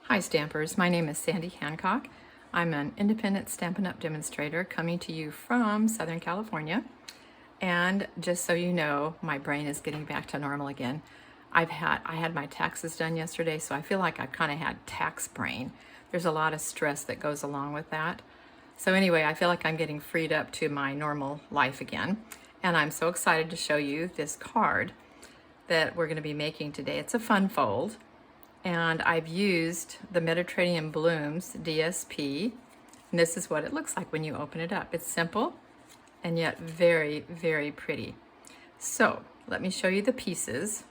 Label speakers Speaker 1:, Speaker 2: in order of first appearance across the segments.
Speaker 1: Hi Stampers, my name is Sandy Hancock. I'm an independent Stampin' Up! Demonstrator coming to you from Southern California. And just so you know, my brain is getting back to normal again. I had my taxes done yesterday, so I feel like I've kind of had tax brain. There's a lot of stress that goes along with that. So anyway, I feel like I'm getting freed up to my normal life again. And I'm so excited to show you this card that we're going to be making today. It's a fun fold. And I've used the Mediterranean Blooms DSP, and this is what it looks like when you open it up. It's simple and yet very, very pretty. So let me show you the pieces.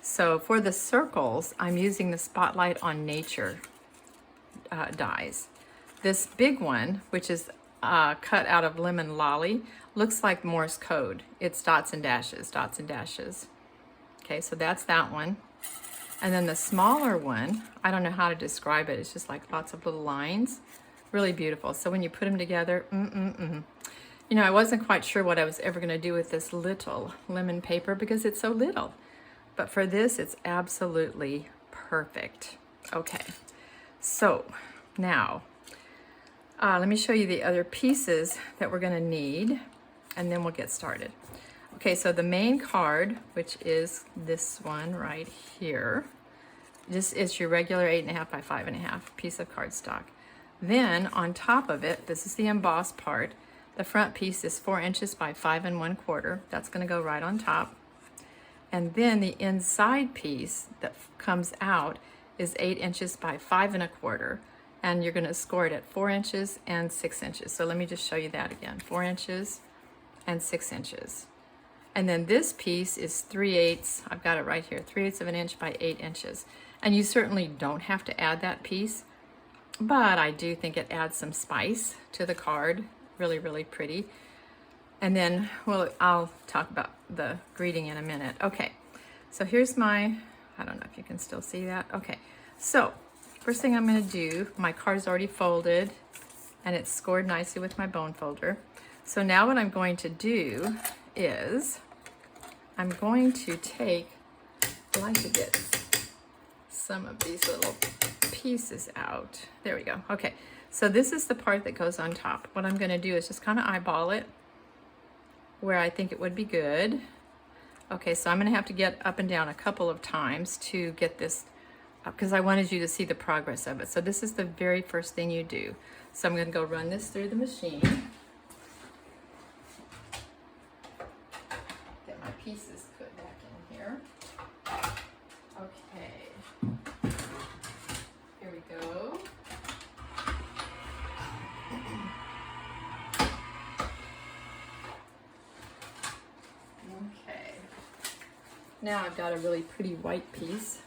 Speaker 1: So for the circles, I'm using the Spotlight on Nature dies. This big one, which is cut out of Lemon Lolly, looks like Morse code. It's dots and dashes, dots and dashes. Okay, so that's that one. And then the smaller one, I don't know how to describe it. It's just like lots of little lines. Really beautiful. So when you put them together, You know, I wasn't quite sure what I was ever going to do with this little lemon paper because it's so little. But for this, it's absolutely perfect. Okay, so now let me show you the other pieces that we're going to need, and then we'll get started. Okay, so the main card, which is this one right here, this is your regular 8.5 by 5.5 piece of cardstock. Then on top of it, this is the embossed part. The front piece is 4 inches by 5 1/4. That's going to go right on top. And then the inside piece that comes out is 8 inches by 5 1/4. And you're going to score it at 4 inches and 6 inches. So let me just show you that again. 4 inches and 6 inches. And then this piece is 3/8, I've got it right here, 3/8 of an inch by 8 inches. And you certainly don't have to add that piece, but I do think it adds some spice to the card. Really, really pretty. And then, well, I'll talk about the greeting in a minute. Okay, so here's my, I don't know if you can still see that. Okay, so first thing I'm gonna do, my card's already folded and it's scored nicely with my bone folder. So now what I'm going to do is I'm going to take, I like to get some of these little pieces out. There we go. Okay, so this is the part that goes on top. What I'm going to do is just kind of eyeball it where I think it would be good. Okay, so I'm going to have to get up and down a couple of times to get this up because I wanted you to see the progress of it. So this is the very first thing you do. So I'm going to go run this through the machine. Pieces put back in here. Okay, here we go. Okay, now I've got a really pretty white piece.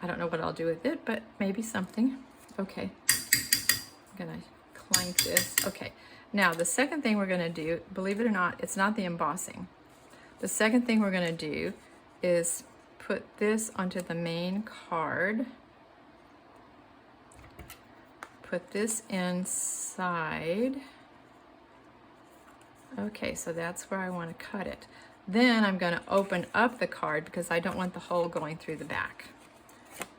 Speaker 1: I don't know what I'll do with it, but maybe something. Okay, I'm gonna clank this. Okay, now the second thing we're gonna do, believe it or not, it's not the embossing. The second thing we're going to do is put this onto the main card. Put this inside. Okay, so that's where I want to cut it. Then I'm going to open up the card because I don't want the hole going through the back.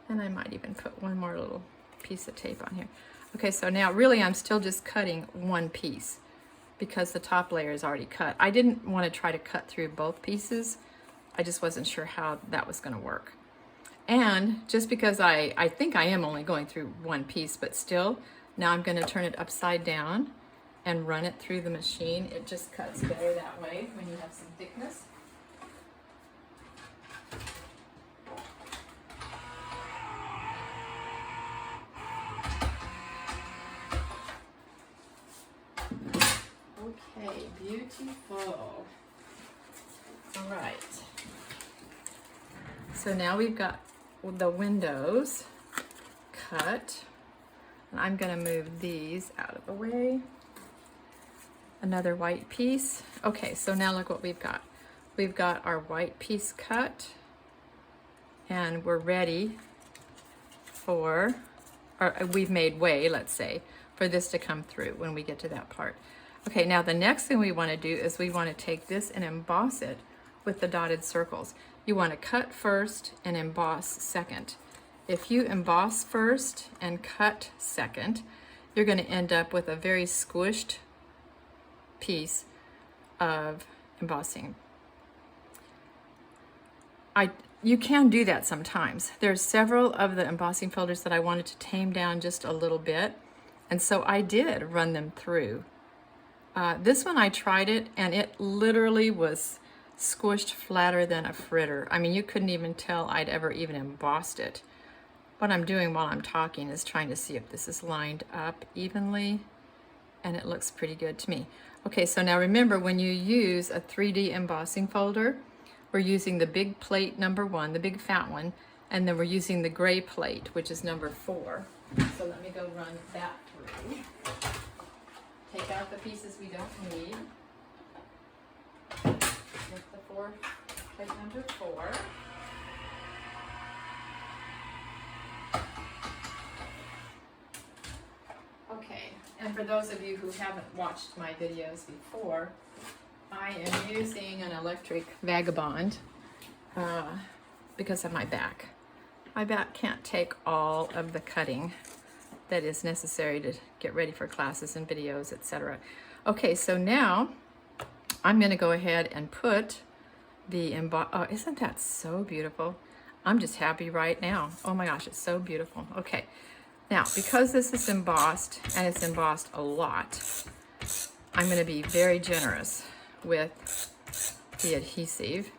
Speaker 1: And I might even put one more little piece of tape on here. Okay, so now really I'm still just cutting one piece, because the top layer is already cut. I didn't want to try to cut through both pieces. I just wasn't sure how that was going to work. And just because I think I am only going through one piece, but still, now I'm going to turn it upside down and run it through the machine. It just cuts better that way when you have some thickness. Okay, beautiful. All right. So now we've got the windows cut. And I'm going to move these out of the way. Another white piece. Okay, so now look what we've got. We've got our white piece cut. And we're ready for, or we've made way, let's say, for this to come through when we get to that part. Okay, now the next thing we want to do is we want to take this and emboss it with the dotted circles. You want to cut first and emboss second. if you emboss first and cut second, you're going to end up with a very squished piece of embossing. You can do that sometimes. There's several of the embossing folders that I wanted to tame down just a little bit, and so I did run them through. This one I tried it, and it literally was squished flatter than a fritter. I mean, you couldn't even tell I'd ever even embossed it. What I'm doing while I'm talking is trying to see if this is lined up evenly, and it looks pretty good to me. Okay, so now remember, when you use a 3D embossing folder, we're using the big plate number 1, the big fat one, and then we're using the gray plate, which is number 4. So let me go run that through. Take out the pieces we don't need. With the plate number 4. Okay, and for those of you who haven't watched my videos before, I am using an electric vagabond because of my back. My back can't take all of the cutting that is necessary to get ready for classes and videos, etc. Okay, so now I'm going to go ahead and put the oh, isn't that so beautiful? I'm just happy right now. Oh my gosh, it's so beautiful. Okay, now because this is embossed, and it's embossed a lot, I'm going to be very generous with the adhesive.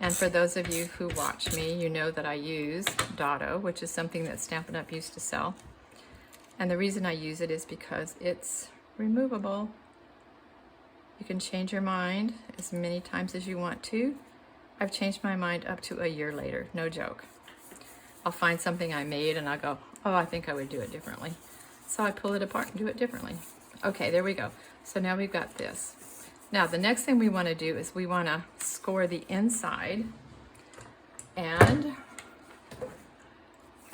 Speaker 1: And for those of you who watch me, you know that I use Dotto, which is something that Stampin' Up! Used to sell. And the reason I use it is because it's removable. You can change your mind as many times as you want to. I've changed my mind up to a year later, no joke. I'll find something I made and I'll go, oh, I think I would do it differently. So I pull it apart and do it differently. Okay, there we go. So now we've got this. Now the next thing we want to do is we want to score the inside. And,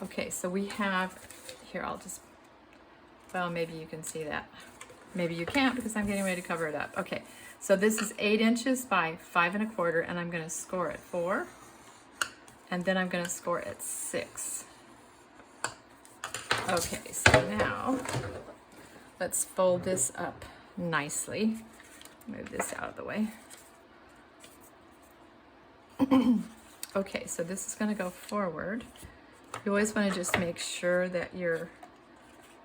Speaker 1: okay, so we have, here I'll just, well, maybe you can see that. Maybe you can't because I'm getting ready to cover it up. Okay, so this is 8 inches by 5 1/4, and I'm going to score at 4. And then I'm going to score at 6. Okay, so now let's fold this up nicely. Move this out of the way. Okay, so this is going to go forward. You always want to just make sure that your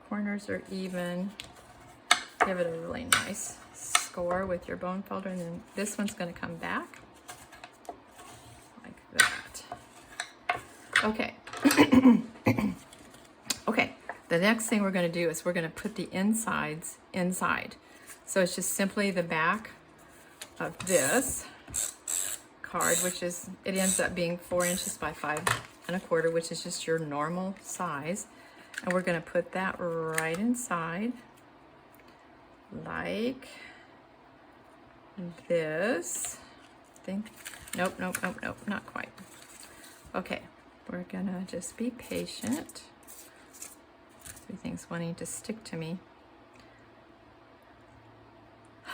Speaker 1: corners are even. Give it a really nice score with your bone folder, and then this one's going to come back like that. Okay. Okay, the next thing we're going to do is we're going to put the insides inside. So it's just simply the back of this card, which is, it ends up being 4 inches by 5 1/4, which is just your normal size. And we're going to put that right inside, like this. Nope, not quite. Okay, we're going to just be patient. Everything's wanting to stick to me.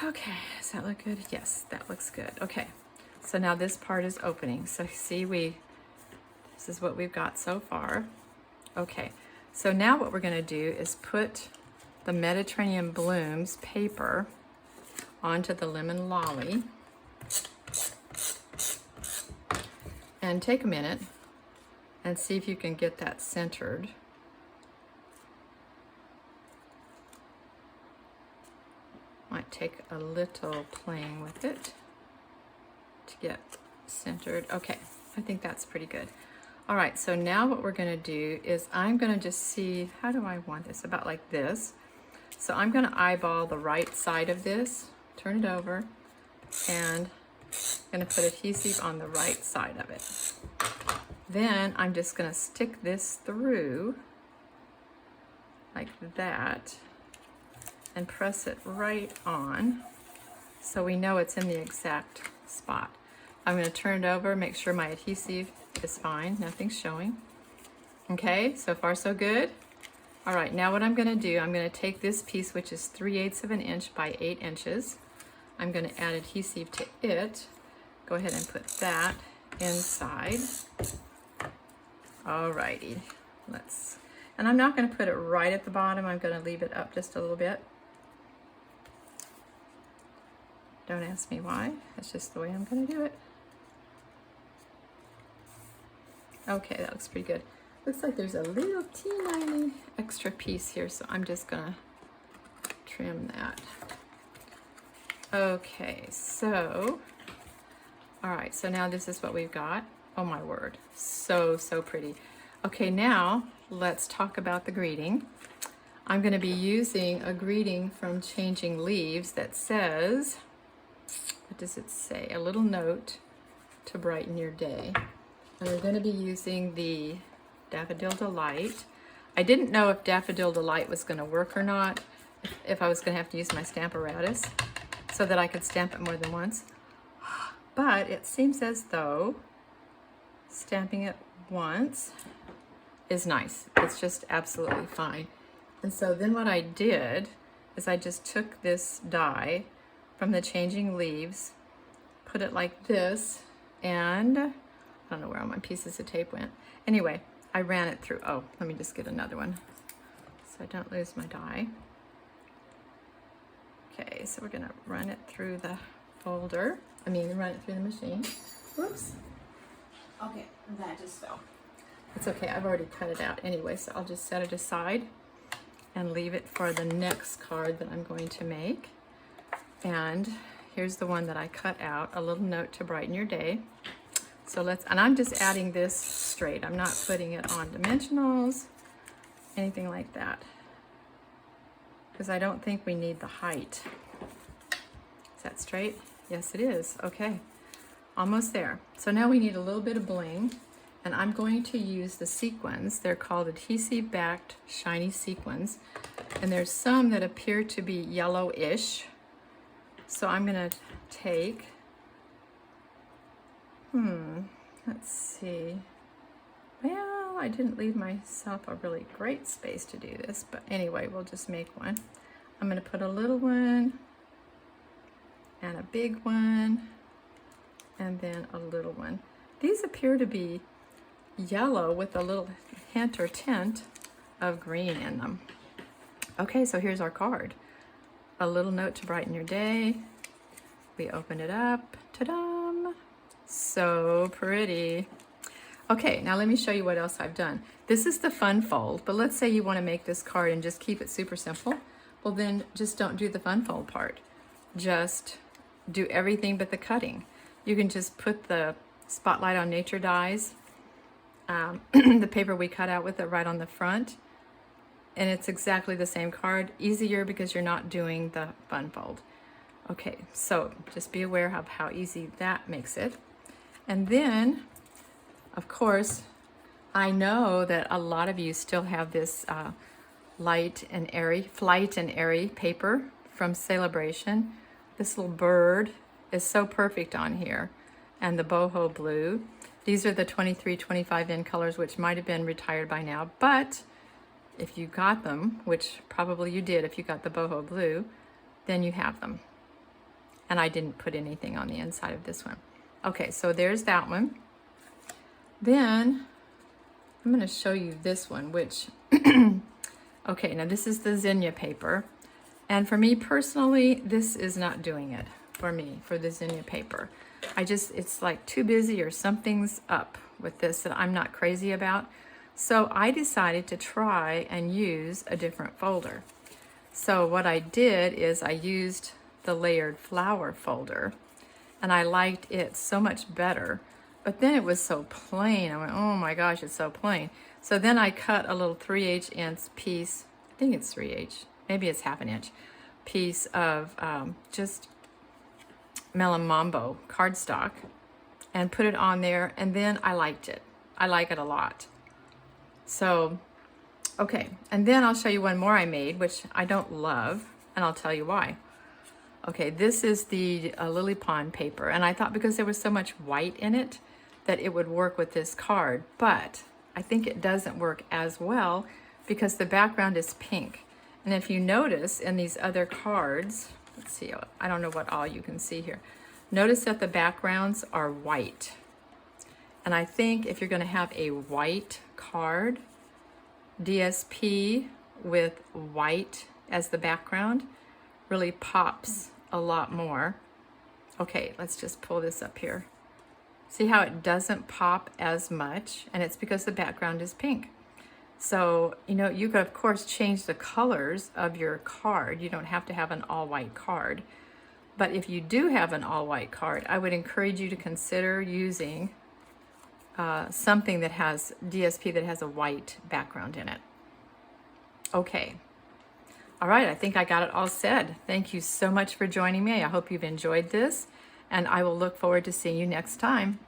Speaker 1: Okay, does that look good? Yes, that looks good. Okay, so now this part is opening. So see, this is what we've got so far. Okay, so now what we're going to do is put the Mediterranean Blooms paper onto the lemon lolly. And take a minute and see if you can get that centered. Might take a little playing with it to get centered. Okay, I think that's pretty good. All right, so now what we're going to do is I'm going to just see, how do I want this? About like this. So I'm going to eyeball the right side of this, turn it over, and I'm going to put adhesive on the right side of it. Then I'm just going to stick this through like that and press it right on so we know it's in the exact spot. I'm going to turn it over, make sure my adhesive is fine, nothing's showing. Okay, so far so good. All right, now what I'm going to do, I'm going to take this piece, which is 3/8 of an inch by 8 inches. I'm going to add adhesive to it. Go ahead and put that inside Alrighty, and I'm not going to put it right at the bottom. I'm going to leave it up just a little bit. Don't ask me why. That's just the way I'm going to do it. Okay, that looks pretty good. Looks like there's a little teeny extra piece here, so I'm just going to trim that. Okay, so, all right, so now this is what we've got. Oh my word, so pretty. Okay, now let's talk about the greeting. I'm going to be using a greeting from Changing Leaves that says, what does it say? A little note to brighten your day. And we're going to be using the Daffodil Delight. I didn't know if Daffodil Delight was going to work or not, if I was going to have to use my Stamparatus so that I could stamp it more than once. But it seems as though stamping it once is nice. It's just absolutely fine. And so then what I did is I just took this die from the Changing Leaves, put it like this, and I don't know where all my pieces of tape went. Anyway, I ran it through. Oh, let me just get another one so I don't lose my die. Okay, so we're gonna run it through the folder. Run it through the machine. Whoops. Okay, that just fell. It's okay, I've already cut it out anyway, so I'll just set it aside and leave it for the next card that I'm going to make. And here's the one that I cut out, a little note to brighten your day. So and I'm just adding this straight. I'm not putting it on dimensionals, anything like that, because I don't think we need the height. Is that straight? Yes, it is. Okay, almost there. So now we need a little bit of bling, and I'm going to use the sequins. They're called adhesive backed shiny sequins, and there's some that appear to be yellowish. So I'm gonna take, let's see. Well, I didn't leave myself a really great space to do this, but anyway, we'll just make one. I'm gonna put a little one and a big one and then a little one. These appear to be yellow with a little hint or tint of green in them. Okay, so here's our card. A little note to brighten your day. We open it up. Ta-da! So pretty. Okay, now let me show you what else I've done. This is the fun fold, but let's say you want to make this card and just keep it super simple. Well, then just don't do the fun fold part. Just do everything but the cutting. You can just put the Spotlight on Nature dies, the paper we cut out with it, right on the front. And it's exactly the same card. Easier because you're not doing the fun fold. Okay, so just be aware of how easy that makes it. And then, of course, I know that a lot of you still have this Flight and Airy paper from Celebration. This little bird is so perfect on here. And the boho blue. These are the 23, 25 in colors, which might have been retired by now, but if you got them, which probably you did if you got the boho blue, then you have them. And I didn't put anything on the inside of this one. Okay, so there's that one. Then I'm going to show you this one, which, okay, now this is the Zinnia paper. And for me personally, this is not doing it for me, for the Zinnia paper. It's like too busy or something's up with this that I'm not crazy about. So I decided to try and use a different folder. So what I did is I used the layered flower folder, and I liked it so much better. But then it was so plain. I went, oh my gosh, it's so plain. So then I cut a little 3/8 inch piece. I think it's 3/8, maybe it's 1/2 inch piece of just Melon Mambo cardstock and put it on there. And then I liked it. I like it a lot. So, okay, and then I'll show you one more I made, which I don't love, and I'll tell you why. Okay, this is the Lily Pond paper, and I thought because there was so much white in it that it would work with this card, but I think it doesn't work as well because the background is pink. And if you notice in these other cards, let's see, I don't know what all you can see here. Notice that the backgrounds are white. And I think if you're going to have a white card, DSP with white as the background really pops a lot more. Okay, let's just pull this up here. See how it doesn't pop as much, and it's because the background is pink. So, you could of course change the colors of your card. You don't have to have an all white card. But if you do have an all white card, I would encourage you to consider using something that has DSP that has a white background in it. Okay. All right, I think I got it all said. Thank you so much for joining me. I hope you've enjoyed this, and I will look forward to seeing you next time.